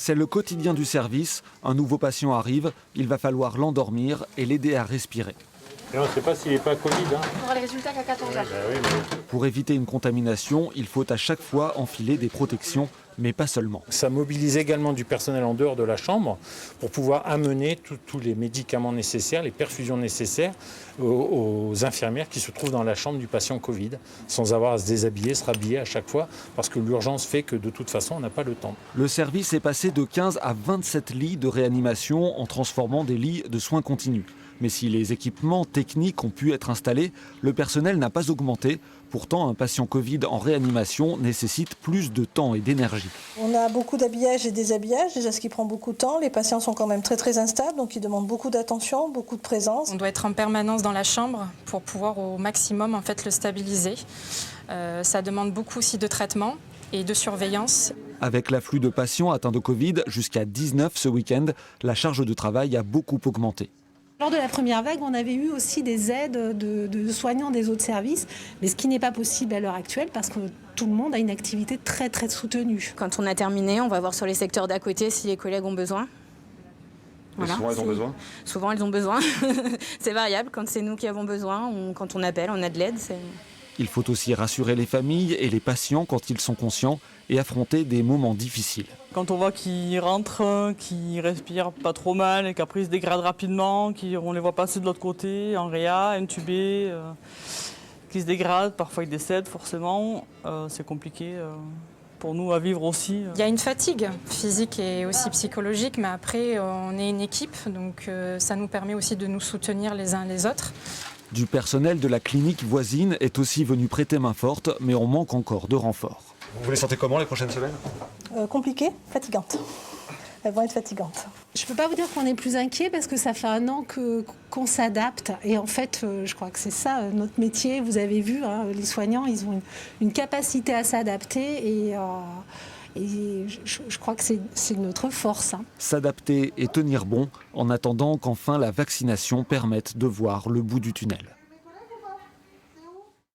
C'est le quotidien du service. Un nouveau patient arrive, il va falloir l'endormir et l'aider à respirer. Et on ne sait pas s'il n'est pas Covid. On aura les résultats qu'à 14h. Pour éviter une contamination, il faut à chaque fois enfiler des protections, mais pas seulement. Ça mobilise également du personnel en dehors de la chambre pour pouvoir amener tous les médicaments nécessaires, les perfusions nécessaires aux infirmières qui se trouvent dans la chambre du patient Covid, sans avoir à se déshabiller, se rhabiller à chaque fois, parce que l'urgence fait que de toute façon, on n'a pas le temps. Le service est passé de 15 à 27 lits de réanimation en transformant des lits de soins continus. Mais si les équipements techniques ont pu être installés, le personnel n'a pas augmenté. Pourtant, un patient Covid en réanimation nécessite plus de temps et d'énergie. On a beaucoup d'habillage et déshabillage, déjà ce qui prend beaucoup de temps. Les patients sont quand même très instables, donc ils demandent beaucoup d'attention, beaucoup de présence. On doit être en permanence dans la chambre pour pouvoir au maximum le stabiliser. Ça demande beaucoup aussi de traitement et de surveillance. Avec l'afflux de patients atteints de Covid, jusqu'à 19 ce week-end, la charge de travail a beaucoup augmenté. Lors de la première vague, on avait eu aussi des aides de soignants des autres services, mais ce qui n'est pas possible à l'heure actuelle parce que tout le monde a une activité très soutenue. Quand on a terminé, on va voir sur les secteurs d'à côté si les collègues ont besoin. Voilà, souvent, elles ont besoin. Souvent, elles ont besoin. C'est variable. Quand c'est nous qui avons besoin, quand on appelle, on a de l'aide. Il faut aussi rassurer les familles et les patients quand ils sont conscients et affronter des moments difficiles. Quand on voit qu'ils rentrent, qu'ils respirent pas trop mal et qu'après ils se dégradent rapidement, qu'on les voit passer de l'autre côté, en réa, intubés, qu'ils se dégradent, parfois ils décèdent forcément, c'est compliqué pour nous à vivre aussi. Il y a une fatigue physique et aussi psychologique, mais après on est une équipe, donc ça nous permet aussi de nous soutenir les uns les autres. Du personnel de la clinique voisine est aussi venu prêter main forte, mais on manque encore de renforts. Vous les sentez comment les prochaines semaines ? Compliquées, fatigantes. Elles vont être fatigantes. Je ne peux pas vous dire qu'on est plus inquiet parce que ça fait 1 an qu'on s'adapte. Et en fait, je crois que c'est ça notre métier. Vous avez vu, les soignants, ils ont une capacité à s'adapter et je crois que c'est notre force. S'adapter et tenir bon en attendant qu'enfin la vaccination permette de voir le bout du tunnel.